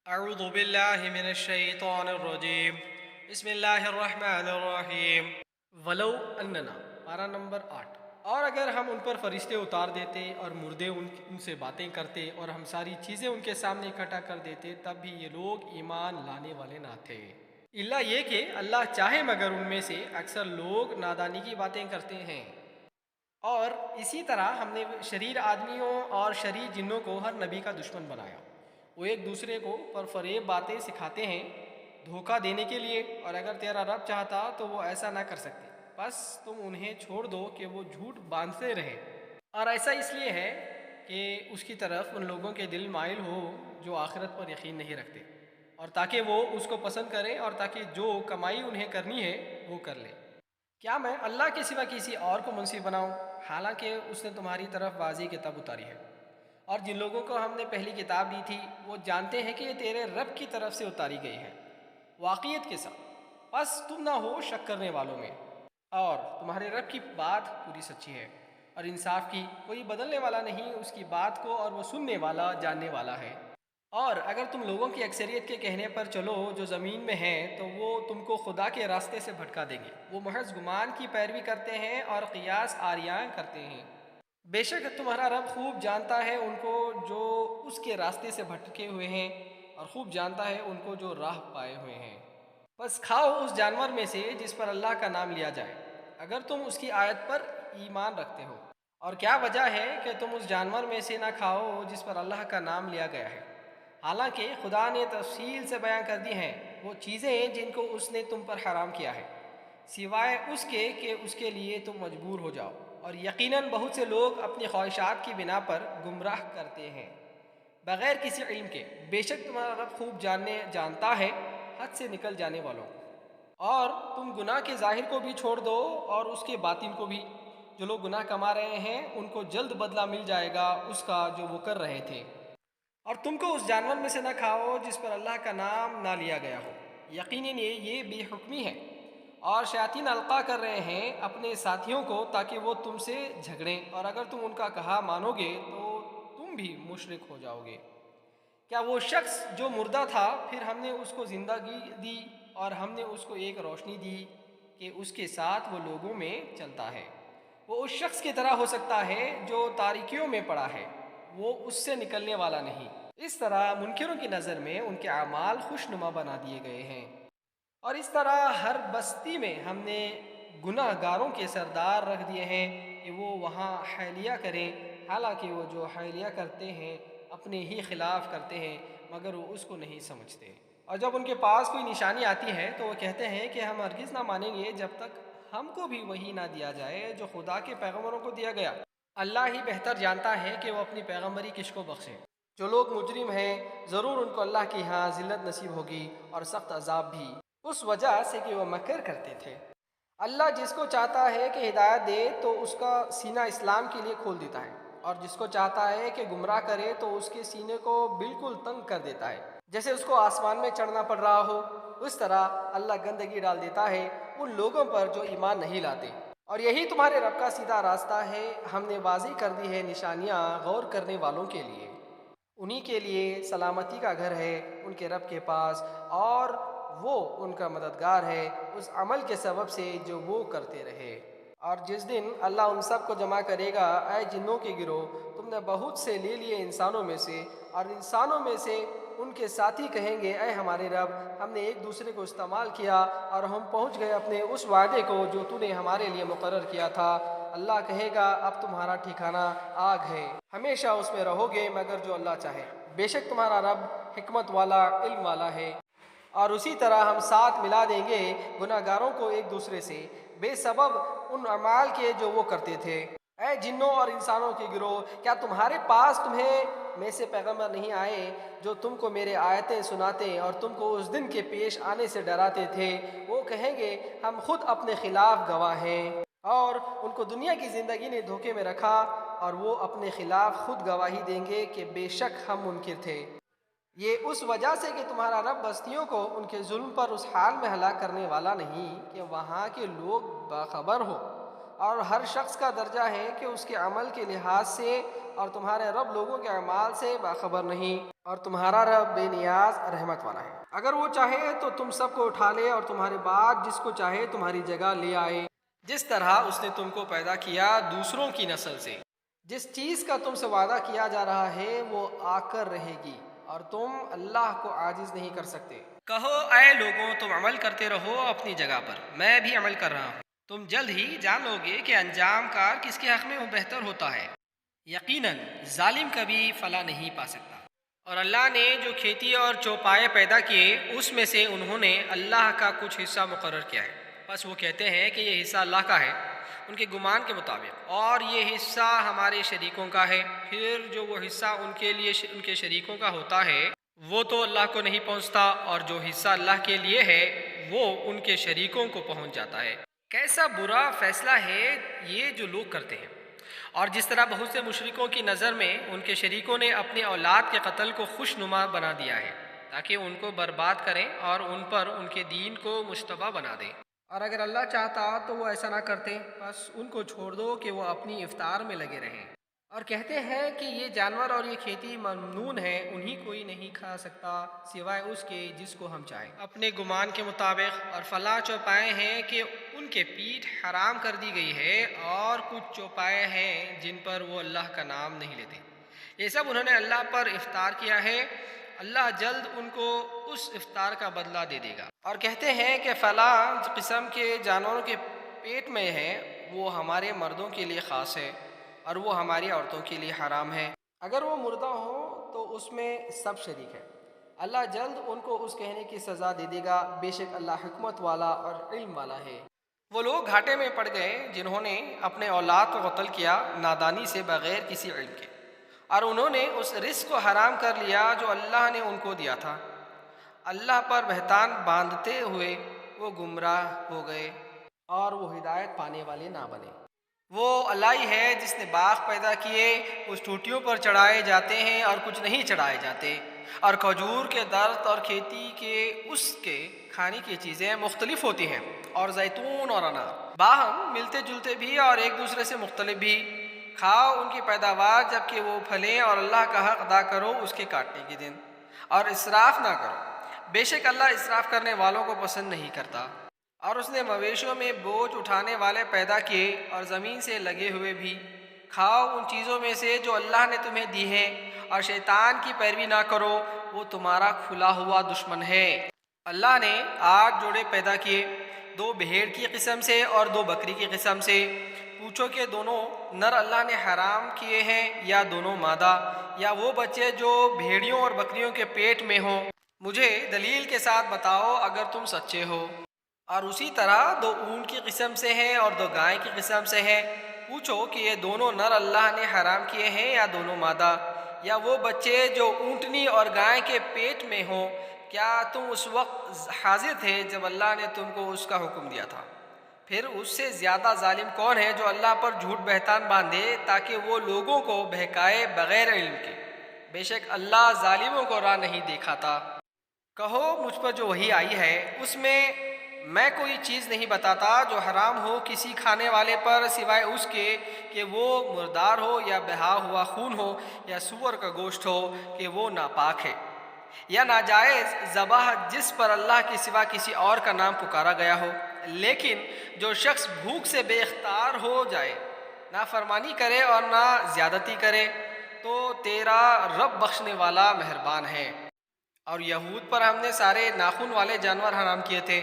اعوذ باللہ من الشیطان الرجیم بسم اللہ الرحمن الرحیم ولو اننا پارہ نمبر 8۔ اور اگر ہم ان پر فرشتے اتار دیتے اور مردے ان سے باتیں کرتے اور ہم ساری چیزیں ان کے سامنے اکٹھا کر دیتے تب بھی یہ لوگ ایمان لانے والے نہ تھے، الا یہ کہ اللہ چاہے مگر ان میں سے اکثر لوگ نادانی کی باتیں کرتے ہیں۔ اور اسی طرح ہم نے شریر آدمیوں اور شریر جنوں کو ہر نبی کا دشمن بنایا، وہ ایک دوسرے کو پر فریب باتیں سکھاتے ہیں دھوکہ دینے کے لیے، اور اگر تیرا رب چاہتا تو وہ ایسا نہ کر سکتے، بس تم انہیں چھوڑ دو کہ وہ جھوٹ باندھتے رہیں۔ اور ایسا اس لیے ہے کہ اس کی طرف ان لوگوں کے دل مائل ہو جو آخرت پر یقین نہیں رکھتے، اور تاکہ وہ اس کو پسند کریں اور تاکہ جو کمائی انہیں کرنی ہے وہ کر لیں۔ کیا میں اللہ کے سوا کسی اور کو منصف بناؤں، حالانکہ اس نے تمہاری طرف واضح کتاب اتاری ہے؟ اور جن لوگوں کو ہم نے پہلی کتاب دی تھی وہ جانتے ہیں کہ یہ تیرے رب کی طرف سے اتاری گئی ہے واقعیت کے ساتھ، بس تم نہ ہو شک کرنے والوں میں، اور تمہارے رب کی بات پوری سچی ہے اور انصاف کی، کوئی بدلنے والا نہیں اس کی بات کو، اور وہ سننے والا جاننے والا ہے۔ اور اگر تم لوگوں کی اکثریت کے کہنے پر چلو جو زمین میں ہیں تو وہ تم کو خدا کے راستے سے بھٹکا دیں گے، وہ محض گمان کی پیروی کرتے ہیں اور قیاس آریاں کرتے ہیں۔ بے شک تمہارا رب خوب جانتا ہے ان کو جو اس کے راستے سے بھٹکے ہوئے ہیں، اور خوب جانتا ہے ان کو جو راہ پائے ہوئے ہیں۔ بس کھاؤ اس جانور میں سے جس پر اللہ کا نام لیا جائے اگر تم اس کی آیت پر ایمان رکھتے ہو، اور کیا وجہ ہے کہ تم اس جانور میں سے نہ کھاؤ جس پر اللہ کا نام لیا گیا ہے، حالانکہ خدا نے تفصیل سے بیان کر دی ہیں وہ چیزیں جن کو اس نے تم پر حرام کیا ہے، سوائے اس کے کہ اس کے لیے تم مجبور ہو جاؤ، اور یقیناً بہت سے لوگ اپنی خواہشات کی بنا پر گمراہ کرتے ہیں بغیر کسی علم کے۔ بے شک تمہارا رب خوب جانتا ہے حد سے نکل جانے والوں کو۔ اور تم گناہ کے ظاہر کو بھی چھوڑ دو اور اس کے باطن کو بھی، جو لوگ گناہ کما رہے ہیں ان کو جلد بدلہ مل جائے گا اس کا جو وہ کر رہے تھے۔ اور تم کو اس جانور میں سے نہ کھاؤ جس پر اللہ کا نام نہ لیا گیا ہو، یقیناً یہ بے حکمی ہے، اور شیاطین القا کر رہے ہیں اپنے ساتھیوں کو تاکہ وہ تم سے جھگڑیں، اور اگر تم ان کا کہا مانو گے تو تم بھی مشرک ہو جاؤ گے۔ کیا وہ شخص جو مردہ تھا پھر ہم نے اس کو زندگی دی اور ہم نے اس کو ایک روشنی دی کہ اس کے ساتھ وہ لوگوں میں چلتا ہے، وہ اس شخص کی طرح ہو سکتا ہے جو تاریکیوں میں پڑا ہے، وہ اس سے نکلنے والا نہیں۔ اس طرح منکروں کی نظر میں ان کے اعمال خوشنما بنا دیے گئے ہیں، اور اس طرح ہر بستی میں ہم نے گناہ گاروں کے سردار رکھ دیے ہیں کہ وہ وہاں حیلیہ کریں، حالانکہ وہ جو حیلیہ کرتے ہیں اپنے ہی خلاف کرتے ہیں مگر وہ اس کو نہیں سمجھتے۔ اور جب ان کے پاس کوئی نشانی آتی ہے تو وہ کہتے ہیں کہ ہم ہرگز نہ مانیں گے جب تک ہم کو بھی وہی نہ دیا جائے جو خدا کے پیغمبروں کو دیا گیا۔ اللہ ہی بہتر جانتا ہے کہ وہ اپنی پیغمبری کس کو بخشے۔ جو لوگ مجرم ہیں ضرور ان کو اللہ کی ہاں ذلت نصیب ہوگی اور سخت عذاب بھی، اس وجہ سے کہ وہ مکر کرتے تھے۔ اللہ جس کو چاہتا ہے کہ ہدایت دے تو اس کا سینہ اسلام کے لیے کھول دیتا ہے، اور جس کو چاہتا ہے کہ گمراہ کرے تو اس کے سینے کو بالکل تنگ کر دیتا ہے، جیسے اس کو آسمان میں چڑھنا پڑ رہا ہو۔ اس طرح اللہ گندگی ڈال دیتا ہے ان لوگوں پر جو ایمان نہیں لاتے۔ اور یہی تمہارے رب کا سیدھا راستہ ہے، ہم نے واضح کر دی ہے نشانیاں غور کرنے والوں کے لیے، انہی کے لیے سلامتی کا گھر ہے ان کے رب کے پاس، اور وہ ان کا مددگار ہے اس عمل کے سبب سے جو وہ کرتے رہے۔ اور جس دن اللہ ان سب کو جمع کرے گا، اے جنوں کے گروہ تم نے بہت سے لے لیے انسانوں میں سے، اور انسانوں میں سے ان کے ساتھی کہیں گے اے ہمارے رب ہم نے ایک دوسرے کو استعمال کیا اور ہم پہنچ گئے اپنے اس وعدے کو جو تو نے ہمارے لیے مقرر کیا تھا۔ اللہ کہے گا اب تمہارا ٹھکانہ آگ ہے، ہمیشہ اس میں رہو گے مگر جو اللہ چاہے، بے شک تمہارا رب حکمت والا علم والا ہے۔ اور اسی طرح ہم ساتھ ملا دیں گے گناہ گاروں کو ایک دوسرے سے بے سبب ان اعمال کے جو وہ کرتے تھے۔ اے جنوں اور انسانوں کے گروہ کیا تمہارے پاس تمہیں میں سے پیغمبر نہیں آئے جو تم کو میرے آیتیں سناتے اور تم کو اس دن کے پیش آنے سے ڈراتے تھے؟ وہ کہیں گے ہم خود اپنے خلاف گواہ ہیں، اور ان کو دنیا کی زندگی نے دھوکے میں رکھا اور وہ اپنے خلاف خود گواہی دیں گے کہ بے شک ہم منکر تھے۔ یہ اس وجہ سے کہ تمہارا رب بستیوں کو ان کے ظلم پر اس حال میں ہلاک کرنے والا نہیں کہ وہاں کے لوگ باخبر ہو، اور ہر شخص کا درجہ ہے کہ اس کے عمل کے لحاظ سے اور تمہارے رب لوگوں کے اعمال سے باخبر نہیں، اور تمہارا رب بے نیاز رحمت والا ہے۔ اگر وہ چاہے تو تم سب کو اٹھا لے اور تمہارے بعد جس کو چاہے تمہاری جگہ لے آئے، جس طرح اس نے تم کو پیدا کیا دوسروں کی نسل سے۔ جس چیز کا تم سے وعدہ کیا جا رہا ہے وہ آ کر رہے گی، اور تم اللہ کو عاجز نہیں کر سکتے۔ کہو اے لوگوں، تم عمل کرتے رہو اپنی جگہ پر، میں بھی عمل کر رہا ہوں۔ تم جلد ہی جان لو گے کہ انجام کار کس کے حق میں وہ بہتر ہوتا ہے۔ یقیناً ظالم کبھی فلاح نہیں پا سکتا۔ اور اللہ نے جو کھیتی اور چوپائے پیدا کیے اس میں سے انہوں نے اللہ کا کچھ حصہ مقرر کیا ہے، بس وہ کہتے ہیں کہ یہ حصہ اللہ کا ہے ان کے گمان کے مطابق، اور یہ حصہ ہمارے شریکوں کا ہے۔ پھر جو وہ حصہ ان کے شریکوں کا ہوتا ہے وہ تو اللہ کو نہیں پہنچتا، اور جو حصہ اللہ کے لیے ہے وہ ان کے شریکوں کو پہنچ جاتا ہے۔ کیسا برا فیصلہ ہے یہ جو لوگ کرتے ہیں۔ اور جس طرح بہت سے مشرکوں کی نظر میں ان کے شریکوں نے اپنی اولاد کے قتل کو خوش نما بنا دیا ہے تاکہ ان کو برباد کریں اور ان پر ان کے دین کو مشتبہ بنا دیں، اور اگر اللہ چاہتا تو وہ ایسا نہ کرتے، بس ان کو چھوڑ دو کہ وہ اپنی افطار میں لگے رہیں، اور کہتے ہیں کہ یہ جانور اور یہ کھیتی ممنون ہے، انہیں کوئی نہیں کھا سکتا سوائے اس کے جس کو ہم چاہیں اپنے گمان کے مطابق، اور فلاں چوپائے ہیں کہ ان کے پیٹھ حرام کر دی گئی ہے، اور کچھ چوپائے ہیں جن پر وہ اللہ کا نام نہیں لیتے، یہ سب انہوں نے اللہ پر افطار کیا ہے، اللہ جلد ان کو اس افطار کا بدلہ دے دے گا۔ اور کہتے ہیں کہ فلاں قسم کے جانوروں کے پیٹ میں ہے، وہ ہمارے مردوں کے لیے خاص ہے اور وہ ہماری عورتوں کے لیے حرام ہے، اگر وہ مردہ ہوں تو اس میں سب شریک ہے۔ اللہ جلد ان کو اس کہنے کی سزا دے دے گا، بے شک اللہ حکمت والا اور علم والا ہے۔ وہ لوگ گھاٹے میں پڑ گئے جنہوں نے اپنے اولاد کو قتل کیا نادانی سے بغیر کسی علم کے، اور انہوں نے اس رزق کو حرام کر لیا جو اللہ نے ان کو دیا تھا۔ اللہ پر بہتان باندھتے ہوئے وہ گمراہ ہو گئے اور وہ ہدایت پانے والے نہ بنے۔ وہ اللہ ہی ہے جس نے باغ پیدا کیے، اس ٹوٹیوں پر چڑھائے جاتے ہیں اور کچھ نہیں چڑھائے جاتے، اور کھجور کے درخت اور کھیتی کے اس کے کھانے کی چیزیں مختلف ہوتی ہیں، اور زیتون اور انار باہم ملتے جلتے بھی اور ایک دوسرے سے مختلف بھی، کھاؤ ان کی پیداوار جب کہ وہ پھلیں، اور اللہ کا حق ادا کرو اس کے کاٹنے کے دن، اور اسراف نہ کرو، بے شک اللہ اسراف کرنے والوں کو پسند نہیں کرتا۔ اور اس نے مویشیوں میں بوجھ اٹھانے والے پیدا کیے اور زمین سے لگے ہوئے بھی، کھاؤ ان چیزوں میں سے جو اللہ نے تمہیں دی ہیں، اور شیطان کی پیروی نہ کرو، وہ تمہارا کھلا ہوا دشمن ہے۔ اللہ نے 8 جوڑے پیدا کیے، 2 بھیڑ کی قسم سے اور 2 بکری کی قسم سے، پوچھو کہ دونوں نر اللہ نے حرام کیے ہیں یا دونوں مادہ، یا وہ بچے جو بھیڑیوں اور بکریوں کے پیٹ میں ہوں، مجھے دلیل کے ساتھ بتاؤ اگر تم سچے ہو۔ اور اسی طرح 2 اونٹ کی قسم سے ہیں اور 2 گائے کی قسم سے ہیں، پوچھو کہ یہ دونوں نر اللہ نے حرام کیے ہیں یا دونوں مادہ، یا وہ بچے جو اونٹنی اور گائے کے پیٹ میں ہوں، کیا تم اس وقت حاضر تھے جب اللہ نے تم کو اس کا حکم دیا تھا؟ پھر اس سے زیادہ ظالم کون ہے جو اللہ پر جھوٹ بہتان باندھے تاکہ وہ لوگوں کو بہکائے بغیر علم کے، بے شک اللہ ظالموں کو راہ نہیں دکھاتا۔ کہو مجھ پر جو وحی آئی ہے اس میں میں کوئی چیز نہیں بتاتا جو حرام ہو کسی کھانے والے پر سوائے اس کے کہ وہ مردار ہو یا بہا ہوا خون ہو یا سور کا گوشت ہو کہ وہ ناپاک ہے، یا ناجائز ذبح جس پر اللہ کے سوا کسی اور کا نام پکارا گیا ہو، لیکن جو شخص بھوک سے بے اختیار ہو جائے، نہ فرمانی کرے اور نہ زیادتی کرے، تو تیرا رب بخشنے والا مہربان ہے۔ اور یہود پر ہم نے سارے ناخن والے جانور حرام کیے تھے،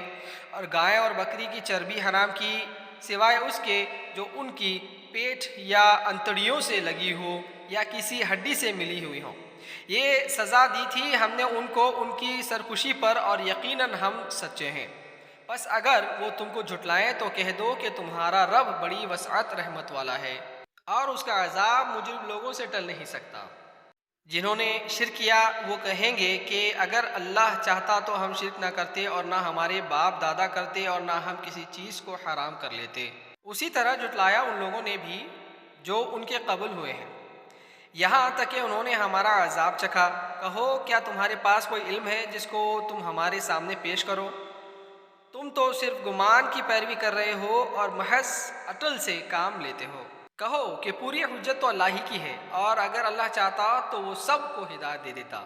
اور گائے اور بکری کی چربی حرام کی سوائے اس کے جو ان کی پیٹھ یا انتڑیوں سے لگی ہو یا کسی ہڈی سے ملی ہوئی ہو، یہ سزا دی تھی ہم نے ان کو ان کی سرکشی پر، اور یقیناً ہم سچے ہیں۔ بس اگر وہ تم کو جھٹلائیں تو کہہ دو کہ تمہارا رب بڑی وسعت رحمت والا ہے، اور اس کا عذاب مجرم لوگوں سے ٹل نہیں سکتا۔ جنہوں نے شرک کیا وہ کہیں گے کہ اگر اللہ چاہتا تو ہم شرک نہ کرتے اور نہ ہمارے باپ دادا کرتے اور نہ ہم کسی چیز کو حرام کر لیتے۔ اسی طرح جھٹلایا ان لوگوں نے بھی جو ان کے قبل ہوئے ہیں، یہاں تک کہ انہوں نے ہمارا عذاب چکھا۔ کہو کیا تمہارے پاس کوئی علم ہے جس کو تم ہمارے سامنے پیش کرو؟ تم تو صرف گمان کی پیروی کر رہے ہو اور محض عقل سے کام لیتے ہو۔ کہو کہ پوری حجت تو اللہ ہی کی ہے، اور اگر اللہ چاہتا تو وہ سب کو ہدایت دے دیتا۔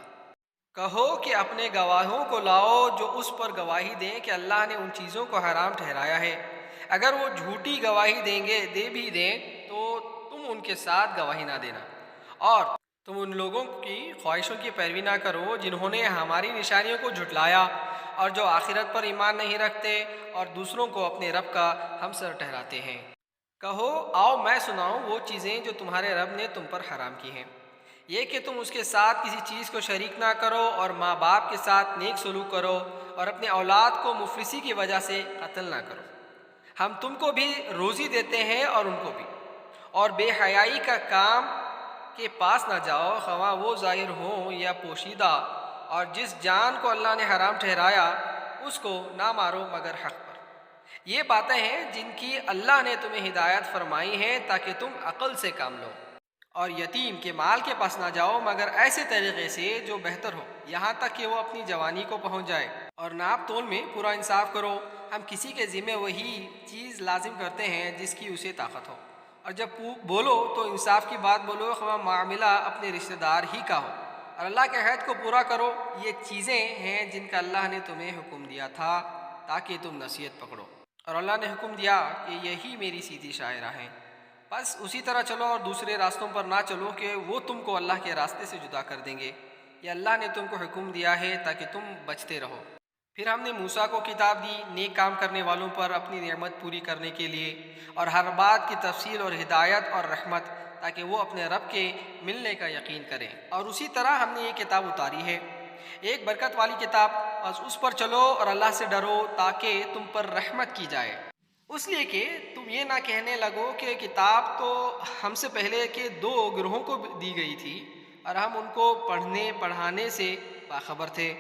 کہو کہ اپنے گواہوں کو لاؤ جو اس پر گواہی دیں کہ اللہ نے ان چیزوں کو حرام ٹھہرایا ہے۔ اگر وہ جھوٹی گواہی دے بھی دیں تو تم ان کے ساتھ گواہی نہ دینا، اور تم ان لوگوں کی خواہشوں کی پیروی نہ کرو جنہوں نے ہماری نشانیوں کو جھٹلایا اور جو آخرت پر ایمان نہیں رکھتے اور دوسروں کو اپنے رب کا ہمسر ٹھہراتے ہیں۔ کہو آؤ میں سناؤں وہ چیزیں جو تمہارے رب نے تم پر حرام کی ہیں، یہ کہ تم اس کے ساتھ کسی چیز کو شریک نہ کرو، اور ماں باپ کے ساتھ نیک سلوک کرو، اور اپنے اولاد کو مفلسی کی وجہ سے قتل نہ کرو۔ ہم تم کو بھی روزی دیتے ہیں اور ان کو بھی، اور بے حیائی کا کام کے پاس نہ جاؤ، خواہ وہ ظاہر ہوں یا پوشیدہ، اور جس جان کو اللہ نے حرام ٹھہرایا اس کو نہ مارو مگر حق پر۔ یہ باتیں ہیں جن کی اللہ نے تمہیں ہدایت فرمائی ہیں تاکہ تم عقل سے کام لو۔ اور یتیم کے مال کے پاس نہ جاؤ مگر ایسے طریقے سے جو بہتر ہو، یہاں تک کہ وہ اپنی جوانی کو پہنچ جائے، اور ناپ تول میں پورا انصاف کرو۔ ہم کسی کے ذمہ وہی چیز لازم کرتے ہیں جس کی اسے طاقت ہو، اور جب بولو تو انصاف کی بات بولو، خواہ معاملہ اپنے رشتہ دار ہی کا ہو، اور اللہ کے عہد کو پورا کرو۔ یہ چیزیں ہیں جن کا اللہ نے تمہیں حکم دیا تھا تاکہ تم نصیحت پکڑو، اور اللہ نے حکم دیا کہ یہی میری سیدھی شاعرہ ہیں، بس اسی طرح چلو اور دوسرے راستوں پر نہ چلو کہ وہ تم کو اللہ کے راستے سے جدا کر دیں گے۔ یہ اللہ نے تم کو حکم دیا ہے تاکہ تم بچتے رہو۔ پھر ہم نے موسیٰ کو کتاب دی نیک کام کرنے والوں پر اپنی نعمت پوری کرنے کے لیے، اور ہر بات کی تفصیل اور ہدایت اور رحمت، تاکہ وہ اپنے رب کے ملنے کا یقین کریں۔ اور اسی طرح ہم نے یہ کتاب اتاری ہے، ایک برکت والی کتاب، بس اس پر چلو اور اللہ سے ڈرو تاکہ تم پر رحمت کی جائے، اس لیے کہ تم یہ نہ کہنے لگو کہ کتاب تو ہم سے پہلے کے 2 گروہوں کو دی گئی تھی اور ہم ان کو پڑھنے پڑھانے سے باخبر تھے،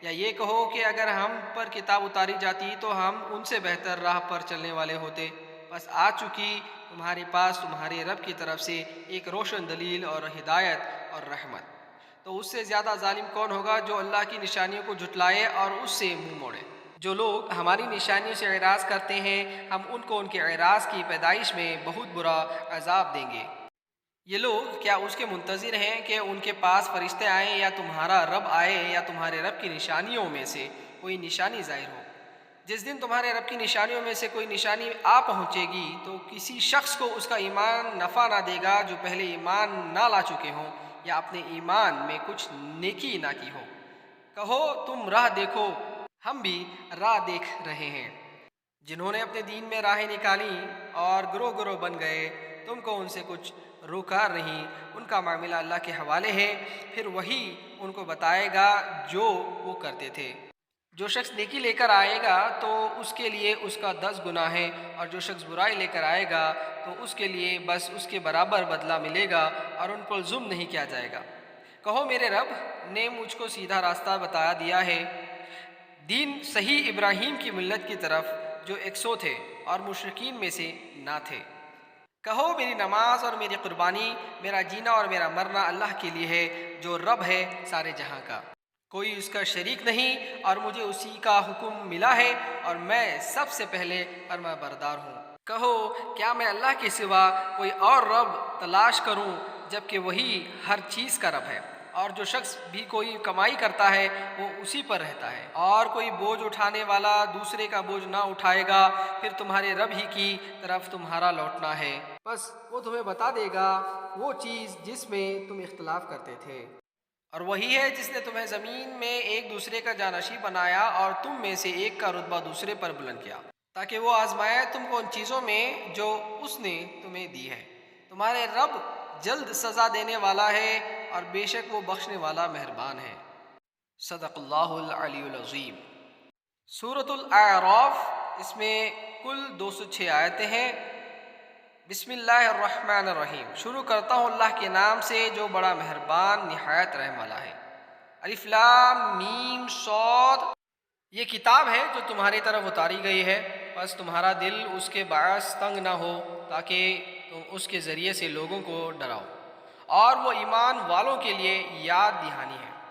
یا یہ کہو کہ اگر ہم پر کتاب اتاری جاتی تو ہم ان سے بہتر راہ پر چلنے والے ہوتے۔ بس آ چکی تمہارے پاس تمہارے رب کی طرف سے ایک روشن دلیل اور ہدایت اور رحمت، تو اس سے زیادہ ظالم کون ہوگا جو اللہ کی نشانیوں کو جھٹلائے اور اس سے منہ موڑے۔ جو لوگ ہماری نشانیوں سے اعراض کرتے ہیں ہم ان کو ان کے اعراض کی پیدائش میں بہت برا عذاب دیں گے۔ یہ لوگ کیا اس کے منتظر ہیں کہ ان کے پاس فرشتے آئیں یا تمہارا رب آئے یا تمہارے رب کی نشانیوں میں سے کوئی نشانی ظاہر ہو؟ جس دن تمہارے رب کی نشانیوں میں سے کوئی نشانی آ پہنچے گی تو کسی شخص کو اس کا ایمان نفع نہ دے گا جو پہلے ایمان نہ لا چکے ہوں یا اپنے ایمان میں کچھ نیکی نہ کی ہو۔ کہو تم راہ دیکھو، ہم بھی راہ دیکھ رہے ہیں۔ جنہوں نے اپنے دین میں راہیں نکالی اور گروہ گروہ بن گئے، تم کو ان سے کچھ روکا نہیں، ان کا معاملہ اللہ کے حوالے ہے، پھر وہی ان کو بتائے گا جو وہ کرتے تھے۔ جو شخص نیکی لے کر آئے گا تو اس کے لیے اس کا 10 گناہ ہے، اور جو شخص برائی لے کر آئے گا تو اس کے لیے بس اس کے برابر بدلہ ملے گا، اور ان پر ظلم نہیں کیا جائے گا۔ کہو میرے رب نے مجھ کو سیدھا راستہ بتا دیا ہے، دین صحیح ابراہیم کی ملت کی طرف جو 100 تھے اور مشرکین میں سے نہ تھے۔ کہو میری نماز اور میری قربانی، میرا جینا اور میرا مرنا اللہ کے لیے ہے جو رب ہے سارے جہاں کا، کوئی اس کا شریک نہیں، اور مجھے اسی کا حکم ملا ہے اور میں سب سے پہلے فرما بردار ہوں۔ کہو کیا میں اللہ کے سوا کوئی اور رب تلاش کروں جبکہ وہی ہر چیز کا رب ہے، اور جو شخص بھی کوئی کمائی کرتا ہے وہ اسی پر رہتا ہے، اور کوئی بوجھ اٹھانے والا دوسرے کا بوجھ نہ اٹھائے گا، پھر تمہارے رب ہی کی طرف تمہارا لوٹنا ہے، بس وہ تمہیں بتا دے گا وہ چیز جس میں تم اختلاف کرتے تھے۔ اور وہی ہے جس نے تمہیں زمین میں ایک دوسرے کا جانشین بنایا اور تم میں سے ایک کا رتبہ دوسرے پر بلند کیا، تاکہ وہ آزمائے تم کو ان چیزوں میں جو اس نے تمہیں دی ہے۔ تمہارے رب جلد سزا دینے والا ہے اور بے شک وہ بخشنے والا مہربان ہے۔ صدق اللہ العلی العظیم۔ سورۃ الاعراف، اس میں کل 206 آیتیں ہیں۔ بسم اللہ الرحمن الرحیم، شروع کرتا ہوں اللہ کے نام سے جو بڑا مہربان نہایت رحم والا ہے۔ الف لام میم صاد، یہ کتاب ہے جو تمہاری طرف اتاری گئی ہے، بس تمہارا دل اس کے باعث تنگ نہ ہو تاکہ تم اس کے ذریعے سے لوگوں کو ڈراؤ، اور وہ ایمان والوں کے لیے یاد دہانی ہے۔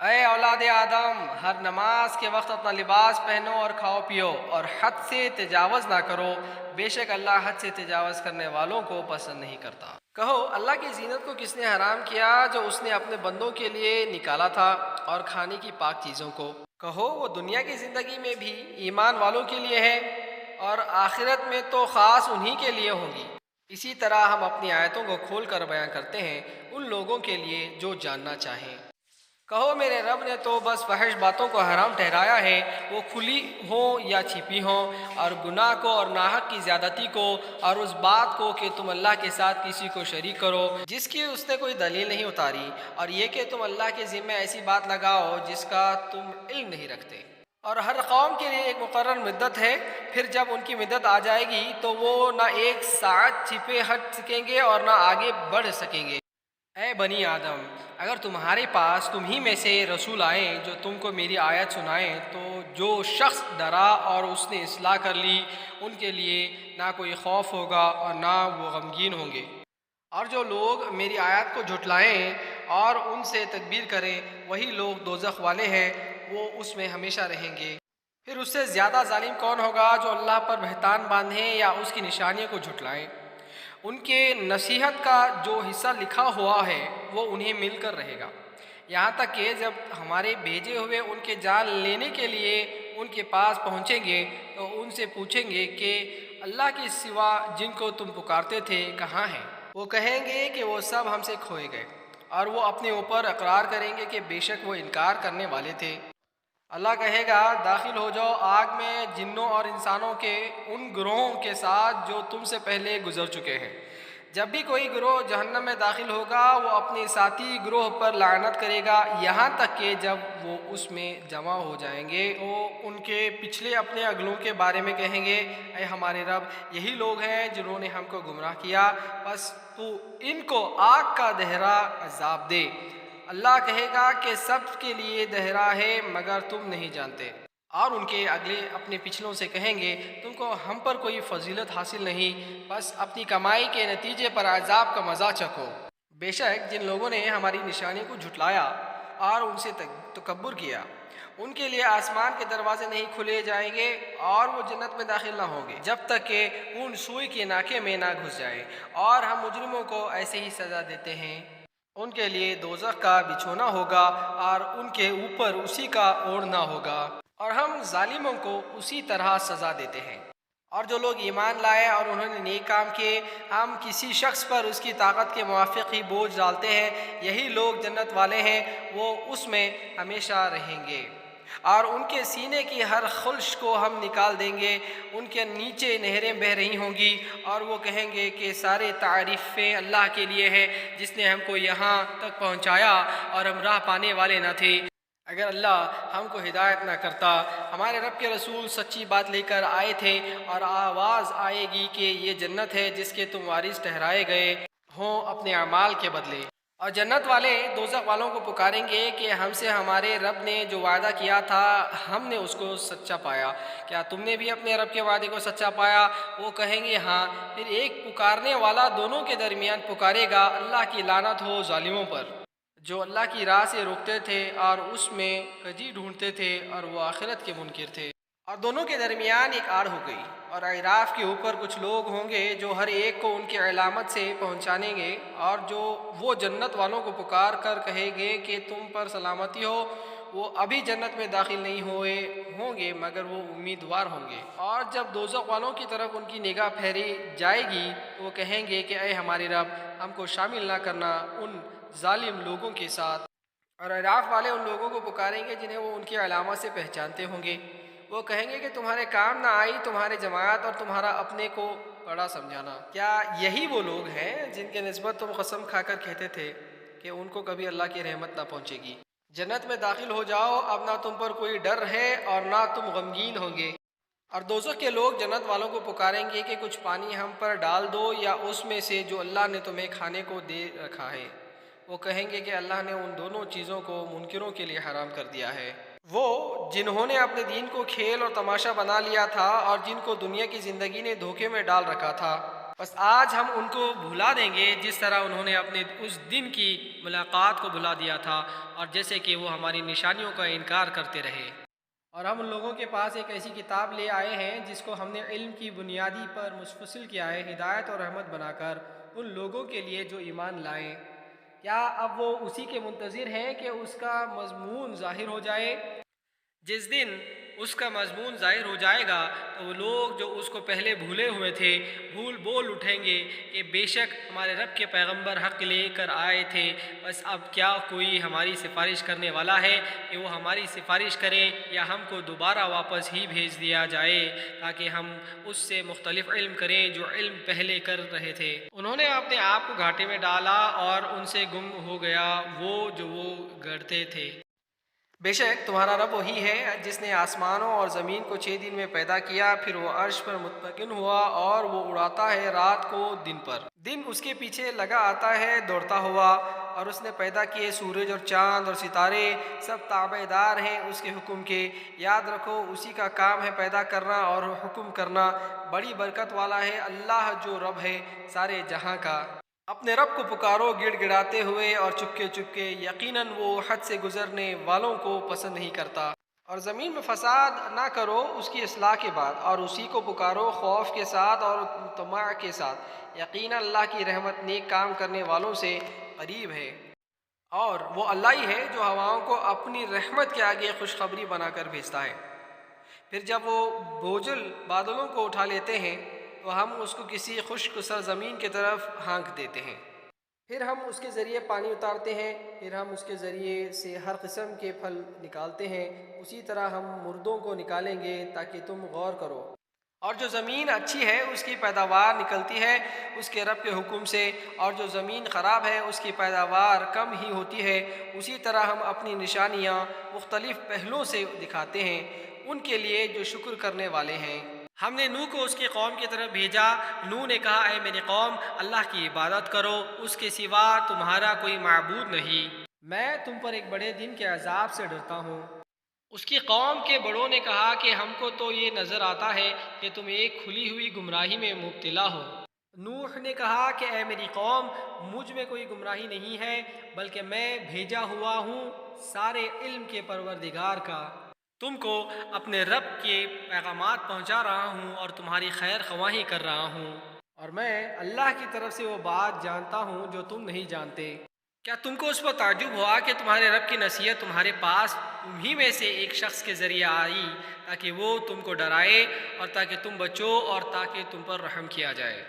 اے اولاد آدم، ہر نماز کے وقت اپنا لباس پہنو اور کھاؤ پیو اور حد سے تجاوز نہ کرو، بے شک اللہ حد سے تجاوز کرنے والوں کو پسند نہیں کرتا۔ کہو اللہ کی زینت کو کس نے حرام کیا؟ جو اس نے اپنے بندوں کے لیے نکالا تھا، اور کھانے کی پاک چیزوں کو۔ کہو وہ دنیا کی زندگی میں بھی ایمان والوں کے لیے ہے، اور آخرت میں تو خاص انہی کے لیے ہوں گی۔ اسی طرح ہم اپنی آیتوں کو کھول کر بیان کرتے ہیں ان لوگوں کے لیے جو جاننا چاہیں۔ کہو میرے رب نے تو بس فحش باتوں کو حرام ٹھہرایا ہے، وہ کھلی ہوں یا چھپی ہوں، اور گناہ کو اور ناحق کی زیادتی کو، اور اس بات کو کہ تم اللہ کے ساتھ کسی کو شریک کرو جس کی اس نے کوئی دلیل نہیں اتاری، اور یہ کہ تم اللہ کے ذمہ ایسی بات لگاؤ جس کا تم علم نہیں رکھتے۔ اور ہر قوم کے لیے ایک مقرر مدت ہے، پھر جب ان کی مدت آ جائے گی تو وہ نہ ایک ساعت چھپے ہٹ سکیں گے اور نہ آگے بڑھ سکیں گے۔ اے بنی آدم، اگر تمہارے پاس تم ہی میں سے رسول آئیں جو تم کو میری آیت سنائیں، تو جو شخص ڈرا اور اس نے اصلاح کر لی، ان کے لیے نہ کوئی خوف ہوگا اور نہ وہ غمگین ہوں گے۔ اور جو لوگ میری آیات کو جھٹلائیں اور ان سے تکبیر کریں، وہی لوگ دوزخ والے ہیں، وہ اس میں ہمیشہ رہیں گے۔ پھر اس سے زیادہ ظالم کون ہوگا جو اللہ پر بہتان باندھیں یا اس کی نشانیوں کو جھٹلائیں؟ ان کے نصیحت کا جو حصہ لکھا ہوا ہے وہ انہیں مل کر رہے گا، یہاں تک کہ جب ہمارے بھیجے ہوئے ان کے جان لینے کے لیے ان کے پاس پہنچیں گے تو ان سے پوچھیں گے کہ اللہ کے سوا جن کو تم پکارتے تھے کہاں ہیں؟ وہ کہیں گے کہ وہ سب ہم سے کھوئے گئے، اور وہ اپنے اوپر اقرار کریں گے کہ بے شک وہ انکار کرنے والے تھے۔ اللہ کہے گا داخل ہو جاؤ آگ میں جنوں اور انسانوں کے ان گروہوں کے ساتھ جو تم سے پہلے گزر چکے ہیں۔ جب بھی کوئی گروہ جہنم میں داخل ہوگا وہ اپنے ساتھی گروہ پر لعنت کرے گا، یہاں تک کہ جب وہ اس میں جمع ہو جائیں گے وہ ان کے پچھلے اپنے اگلوں کے بارے میں کہیں گے، اے ہمارے رب، یہی لوگ ہیں جنہوں نے ہم کو گمراہ کیا، بس تو ان کو آگ کا دہرا عذاب دے۔ اللہ کہے گا کہ سب کے لیے دہرا ہے مگر تم نہیں جانتے۔ اور ان کے اگلے اپنے پچھلوں سے کہیں گے تم کو ہم پر کوئی فضیلت حاصل نہیں، بس اپنی کمائی کے نتیجے پر عذاب کا مزہ چکھو۔ بے شک جن لوگوں نے ہماری نشانی کو جھٹلایا اور ان سے تکبر کیا، ان کے لیے آسمان کے دروازے نہیں کھلے جائیں گے اور وہ جنت میں داخل نہ ہوں گے جب تک کہ اون سوئی کے ناکے میں نہ گھس جائے، اور ہم مجرموں کو ایسے ہی سزا دیتے ہیں۔ ان کے لیے دوزخ کا بچھونا ہوگا اور ان کے اوپر اسی کا اوڑھنا ہوگا، اور ہم ظالموں کو اسی طرح سزا دیتے ہیں۔ اور جو لوگ ایمان لائے اور انہوں نے نیک کام کیے، ہم کسی شخص پر اس کی طاقت کے موافق ہی بوجھ ڈالتے ہیں، یہی لوگ جنت والے ہیں، وہ اس میں ہمیشہ رہیں گے۔ اور ان کے سینے کی ہر خلش کو ہم نکال دیں گے، ان کے نیچے نہریں بہہ رہی ہوں گی، اور وہ کہیں گے کہ سارے تعریفیں اللہ کے لیے ہیں جس نے ہم کو یہاں تک پہنچایا اور ہم راہ پانے والے نہ تھے۔ اگر اللہ ہم کو ہدایت نہ کرتا، ہمارے رب کے رسول سچی بات لے کر آئے تھے، اور آواز آئے گی کہ یہ جنت ہے جس کے تم وارث ٹھہرائے گئے ہوں اپنے اعمال کے بدلے۔ اور جنت والے دوزخ والوں کو پکاریں گے کہ ہم سے ہمارے رب نے جو وعدہ کیا تھا ہم نے اس کو سچا پایا، کیا تم نے بھی اپنے رب کے وعدے کو سچا پایا؟ وہ کہیں گے ہاں۔ پھر ایک پکارنے والا دونوں کے درمیان پکارے گا، اللہ کی لعنت ہو ظالموں پر جو اللہ کی راہ سے روکتے تھے اور اس میں کجی ڈھونڈتے تھے، اور وہ آخرت کے منکر تھے۔ اور دونوں کے درمیان ایک آڑ ہو گئی، اور اعراف کے اوپر کچھ لوگ ہوں گے جو ہر ایک کو ان کی علامت سے پہنچانیں گے، اور جو وہ جنت والوں کو پکار کر کہے گے کہ تم پر سلامتی ہو، وہ ابھی جنت میں داخل نہیں ہوئے ہوں گے مگر وہ امیدوار ہوں گے۔ اور جب دوزخ والوں کی طرف ان کی نگاہ پھیری جائے گی تو وہ کہیں گے کہ اے ہمارے رب، ہم کو شامل نہ کرنا ان ظالم لوگوں کے ساتھ۔ اور اعراف والے ان لوگوں کو پکاریں گے جنہیں وہ ان کی علامات سے پہچانتے ہوں گے، وہ کہیں گے کہ تمہارے کام نہ آئی تمہارے جماعت اور تمہارا اپنے کو بڑا سمجھانا۔ کیا یہی وہ لوگ ہیں جن کے نسبت تم قسم کھا کر کہتے تھے کہ ان کو کبھی اللہ کی رحمت نہ پہنچے گی؟ جنت میں داخل ہو جاؤ، اب نہ تم پر کوئی ڈر ہے اور نہ تم غمگین ہوں گے۔ اور دوزخ کے لوگ جنت والوں کو پکاریں گے کہ کچھ پانی ہم پر ڈال دو یا اس میں سے جو اللہ نے تمہیں کھانے کو دے رکھا ہے۔ وہ کہیں گے کہ اللہ نے ان دونوں چیزوں کو منکروں کے لیے حرام کر دیا ہے، وہ جنہوں نے اپنے دین کو کھیل اور تماشا بنا لیا تھا اور جن کو دنیا کی زندگی نے دھوکے میں ڈال رکھا تھا۔ بس آج ہم ان کو بھلا دیں گے جس طرح انہوں نے اپنے اس دن کی ملاقات کو بھلا دیا تھا، اور جیسے کہ وہ ہماری نشانیوں کا انکار کرتے رہے۔ اور ہم ان لوگوں کے پاس ایک ایسی کتاب لے آئے ہیں جس کو ہم نے علم کی بنیادی پر مفصل کیا ہے، ہدایت اور رحمت بنا کر ان لوگوں کے لیے جو ایمان لائیں۔ کیا اب وہ اسی کے منتظر ہیں کہ اس کا مضمون ظاہر ہو جائے؟ جس دن اس کا مضمون ظاہر ہو جائے گا تو وہ لوگ جو اس کو پہلے بھولے ہوئے تھے بول اٹھیں گے کہ بے شک ہمارے رب کے پیغمبر حق لے کر آئے تھے، بس اب کیا کوئی ہماری سفارش کرنے والا ہے کہ وہ ہماری سفارش کریں، یا ہم کو دوبارہ واپس ہی بھیج دیا جائے تاکہ ہم اس سے مختلف علم کریں جو علم پہلے کر رہے تھے۔ انہوں نے اپنے آپ کو گھاٹے میں ڈالا اور ان سے گم ہو گیا وہ جو وہ گڑھتے تھے۔ بے شک تمہارا رب وہی ہے جس نے آسمانوں اور زمین کو 6 دن میں پیدا کیا، پھر وہ عرش پر مطمئن ہوا اور وہ اڑاتا ہے رات کو دن پر، دن اس کے پیچھے لگا آتا ہے دوڑتا ہوا، اور اس نے پیدا کیے سورج اور چاند اور ستارے، سب تابع دار ہیں اس کے حکم کے۔ یاد رکھو اسی کا کام ہے پیدا کرنا اور حکم کرنا، بڑی برکت والا ہے اللہ جو رب ہے سارے جہاں کا۔ اپنے رب کو پکارو گڑ گڑاتے ہوئے اور چپکے چپکے، یقیناً وہ حد سے گزرنے والوں کو پسند نہیں کرتا۔ اور زمین میں فساد نہ کرو اس کی اصلاح کے بعد، اور اسی کو پکارو خوف کے ساتھ اور طمع کے ساتھ، یقیناً اللہ کی رحمت نیک کام کرنے والوں سے قریب ہے۔ اور وہ اللہ ہی ہے جو ہواؤں کو اپنی رحمت کے آگے خوشخبری بنا کر بھیجتا ہے، پھر جب وہ بوجھل بادلوں کو اٹھا لیتے ہیں تو ہم اس کو کسی خشک سرزمین کی طرف ہانک دیتے ہیں، پھر ہم اس کے ذریعے پانی اتارتے ہیں، پھر ہم اس کے ذریعے سے ہر قسم کے پھل نکالتے ہیں، اسی طرح ہم مردوں کو نکالیں گے تاکہ تم غور کرو۔ اور جو زمین اچھی ہے اس کی پیداوار نکلتی ہے اس کے رب کے حکم سے، اور جو زمین خراب ہے اس کی پیداوار کم ہی ہوتی ہے۔ اسی طرح ہم اپنی نشانیاں مختلف پہلوؤں سے دکھاتے ہیں ان کے لیے جو شکر کرنے والے ہیں۔ ہم نے نوح کو اس کی قوم کی طرف بھیجا۔ نوح نے کہا اے میری قوم، اللہ کی عبادت کرو، اس کے سوا تمہارا کوئی معبود نہیں، میں تم پر ایک بڑے دن کے عذاب سے ڈرتا ہوں۔ اس کی قوم کے بڑوں نے کہا کہ ہم کو تو یہ نظر آتا ہے کہ تم ایک کھلی ہوئی گمراہی میں مبتلا ہو۔ نوح نے کہا کہ اے میری قوم، مجھ میں کوئی گمراہی نہیں ہے، بلکہ میں بھیجا ہوا ہوں سارے علم کے پروردگار کا، تم کو اپنے رب کے پیغامات پہنچا رہا ہوں اور تمہاری خیر خواہی کر رہا ہوں، اور میں اللہ کی طرف سے وہ بات جانتا ہوں جو تم نہیں جانتے۔ کیا تم کو اس پر تعجب ہوا کہ تمہارے رب کی نصیحت تمہارے پاس تمہیں میں سے ایک شخص کے ذریعے آئی تاکہ وہ تم کو ڈرائے اور تاکہ تم بچو اور تاکہ تم پر رحم کیا جائے؟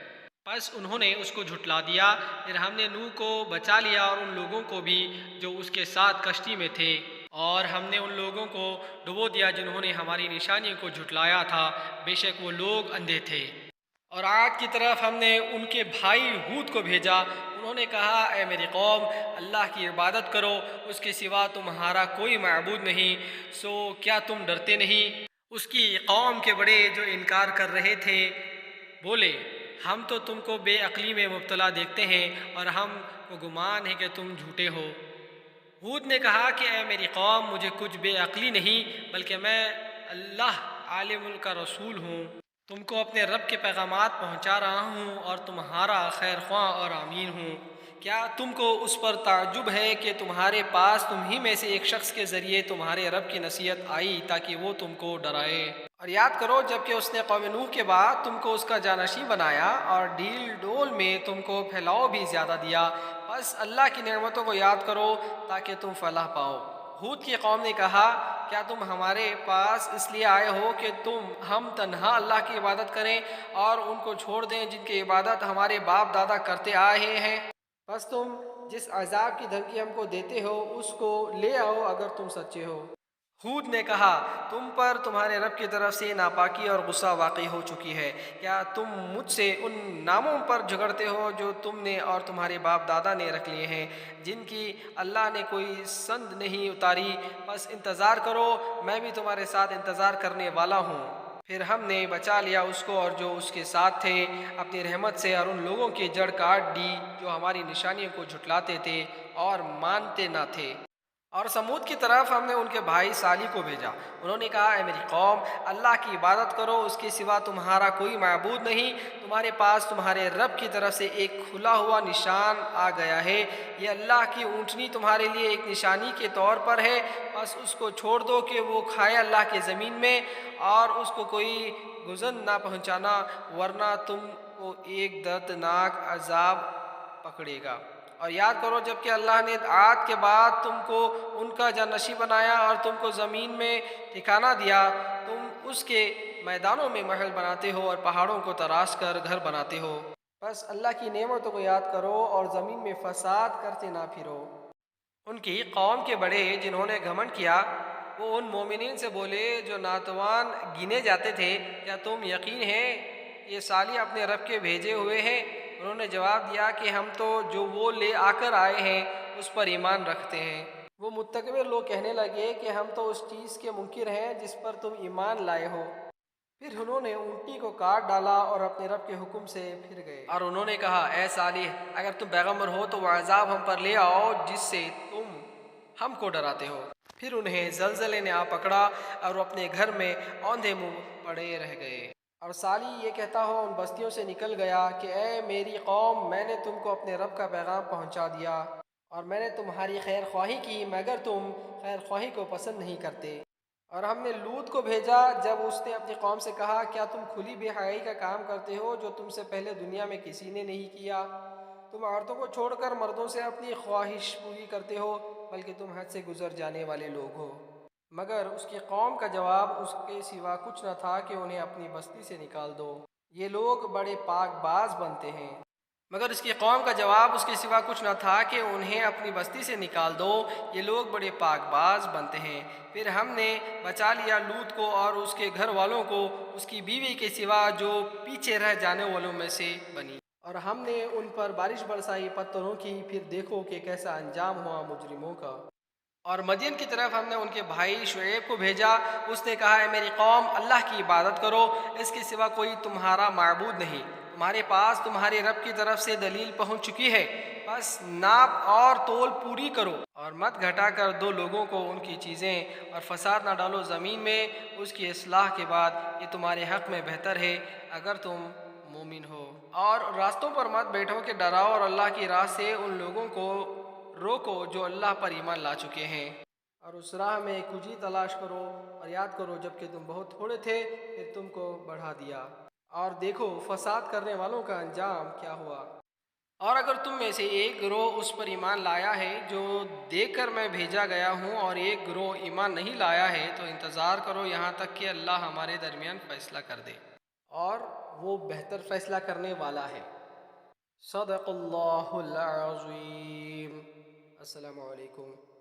بس انہوں نے اس کو جھٹلا دیا، پھر ہم نے نوح کو بچا لیا اور ان لوگوں کو بھی جو اس کے ساتھ کشتی میں تھے، اور ہم نے ان لوگوں کو ڈبو دیا جنہوں نے ہماری نشانی کو جھٹلایا تھا، بے شک وہ لوگ اندھے تھے۔ اور عاد کی طرف ہم نے ان کے بھائی ہود کو بھیجا، انہوں نے کہا اے میری قوم، اللہ کی عبادت کرو، اس کے سوا تمہارا کوئی معبود نہیں، سو کیا تم ڈرتے نہیں؟ اس کی قوم کے بڑے جو انکار کر رہے تھے بولے ہم تو تم کو بے عقلی میں مبتلا دیکھتے ہیں اور ہم کو گمان ہے کہ تم جھوٹے ہو۔ ہود نے کہا کہ اے میری قوم، مجھے کچھ بے عقلی نہیں بلکہ میں اللہ عالم کا رسول ہوں، تم کو اپنے رب کے پیغامات پہنچا رہا ہوں اور تمہارا خیر خواہ اور امین ہوں۔ کیا تم کو اس پر تعجب ہے کہ تمہارے پاس تم ہی میں سے ایک شخص کے ذریعے تمہارے رب کی نصیحت آئی تاکہ وہ تم کو ڈرائے؟ اور یاد کرو جب کہ اس نے قوم نوح کے بعد تم کو اس کا جانشین بنایا اور ڈھیل ڈول میں تم کو پھیلاؤ بھی زیادہ دیا، بس اللہ کی نعمتوں کو یاد کرو تاکہ تم فلاح پاؤ۔ ہود کی قوم نے کہا کیا تم ہمارے پاس اس لیے آئے ہو کہ ہم تنہا اللہ کی عبادت کریں اور ان کو چھوڑ دیں جن کی عبادت ہمارے باپ دادا کرتے آئے ہیں؟ بس تم جس عذاب کی دھمکی ہم کو دیتے ہو اس کو لے آؤ اگر تم سچے ہو۔ ہود نے کہا تم پر تمہارے رب کی طرف سے ناپاکی اور غصہ واقع ہو چکی ہے، کیا تم مجھ سے ان ناموں پر جھگڑتے ہو جو تم نے اور تمہارے باپ دادا نے رکھ لیے ہیں جن کی اللہ نے کوئی سند نہیں اتاری؟ بس انتظار کرو، میں بھی تمہارے ساتھ انتظار کرنے والا ہوں۔ پھر ہم نے بچا لیا اس کو اور جو اس کے ساتھ تھے اپنی رحمت سے، اور ان لوگوں کی جڑ کاٹ دی جو ہماری نشانیوں کو جھٹلاتے تھے اور مانتے نہ تھے۔ اور سمود کی طرف ہم نے ان کے بھائی صالح کو بھیجا، انہوں نے کہا اے میری قوم، اللہ کی عبادت کرو، اس کے سوا تمہارا کوئی معبود نہیں، تمہارے پاس تمہارے رب کی طرف سے ایک کھلا ہوا نشان آ گیا ہے، یہ اللہ کی اونٹنی تمہارے لیے ایک نشانی کے طور پر ہے، بس اس کو چھوڑ دو کہ وہ کھائے اللہ کے زمین میں، اور اس کو کوئی گزن نہ پہنچانا، ورنہ تم کو ایک دردناک عذاب پکڑے گا۔ اور یاد کرو جب کہ اللہ نے عاد کے بعد تم کو ان کا جانشین بنایا اور تم کو زمین میں ٹھکانہ دیا، تم اس کے میدانوں میں محل بناتے ہو اور پہاڑوں کو تراش کر گھر بناتے ہو، بس اللہ کی نعمتوں کو یاد کرو اور زمین میں فساد کرتے نہ پھرو۔ ان کی قوم کے بڑے جنہوں نے گھمنڈ کیا، وہ ان مومنین سے بولے جو ناتوان گنے جاتے تھے، کیا تم یقین ہے کہ یہ صالح اپنے رب کے بھیجے ہوئے ہیں؟ انہوں نے جواب دیا کہ ہم تو جو وہ لے آ کر آئے ہیں اس پر ایمان رکھتے ہیں۔ وہ متکبر لوگ کہنے لگے کہ ہم تو اس چیز کے منکر ہیں جس پر تم ایمان لائے ہو۔ پھر انہوں نے اونٹنی کو کاٹ ڈالا اور اپنے رب کے حکم سے پھر گئے، اور انہوں نے کہا اے صالح، اگر تم پیغمبر ہو تو وہ عذاب ہم پر لے آؤ جس سے تم ہم کو ڈراتے ہو۔ پھر انہیں زلزلے نے آ پکڑا اور وہ اپنے گھر میں اوندھے منہ پڑے رہ گئے۔ اور صالح یہ کہتا ہو ان بستیوں سے نکل گیا کہ اے میری قوم، میں نے تم کو اپنے رب کا پیغام پہنچا دیا اور میں نے تمہاری خیر خواہی کی، مگر تم خیر خواہی کو پسند نہیں کرتے۔ اور ہم نے لوط کو بھیجا جب اس نے اپنی قوم سے کہا کیا تم کھلی بے حیائی کا کام کرتے ہو جو تم سے پہلے دنیا میں کسی نے نہیں کیا؟ تم عورتوں کو چھوڑ کر مردوں سے اپنی خواہش پوری کرتے ہو، بلکہ تم حد سے گزر جانے والے لوگ ہو۔ مگر اس کی قوم کا جواب اس کے سوا کچھ نہ تھا کہ انہیں اپنی بستی سے نکال دو، یہ لوگ بڑے پاک باز بنتے ہیں۔ مگر اس کی قوم کا جواب اس کے سوا کچھ نہ تھا کہ انہیں اپنی بستی سے نکال دو، یہ لوگ بڑے پاک باز بنتے ہیں۔ پھر ہم نے بچا لیا لوط کو اور اس کے گھر والوں کو اس کی بیوی کے سوا جو پیچھے رہ جانے والوں میں سے بنی، اور ہم نے ان پر بارش برسائی پتھروں کی، پھر دیکھو کہ کیسا انجام ہوا مجرموں کا۔ اور مدین کی طرف ہم نے ان کے بھائی شعیب کو بھیجا، اس نے کہا اے میری قوم، اللہ کی عبادت کرو، اس کے سوا کوئی تمہارا معبود نہیں، تمہارے پاس تمہارے رب کی طرف سے دلیل پہنچ چکی ہے، بس ناپ اور تول پوری کرو اور مت گھٹا کر دو لوگوں کو ان کی چیزیں، اور فساد نہ ڈالو زمین میں اس کی اصلاح کے بعد، یہ تمہارے حق میں بہتر ہے اگر تم مومن ہو۔ اور راستوں پر مت بیٹھو کہ ڈراؤ اور اللہ کی راہ سے ان لوگوں کو روکو جو اللہ پر ایمان لا چکے ہیں، اور اس راہ میں کجی تلاش کرو، اور یاد کرو جب کہ تم بہت تھوڑے تھے پھر تم کو بڑھا دیا، اور دیکھو فساد کرنے والوں کا انجام کیا ہوا۔ اور اگر تم میں سے ایک گروہ اس پر ایمان لایا ہے جو دیکھ کر میں بھیجا گیا ہوں، اور ایک گروہ ایمان نہیں لایا ہے، تو انتظار کرو یہاں تک کہ اللہ ہمارے درمیان فیصلہ کر دے، اور وہ بہتر فیصلہ کرنے والا ہے۔ صدق اللہ العظیم۔ السلام علیکم۔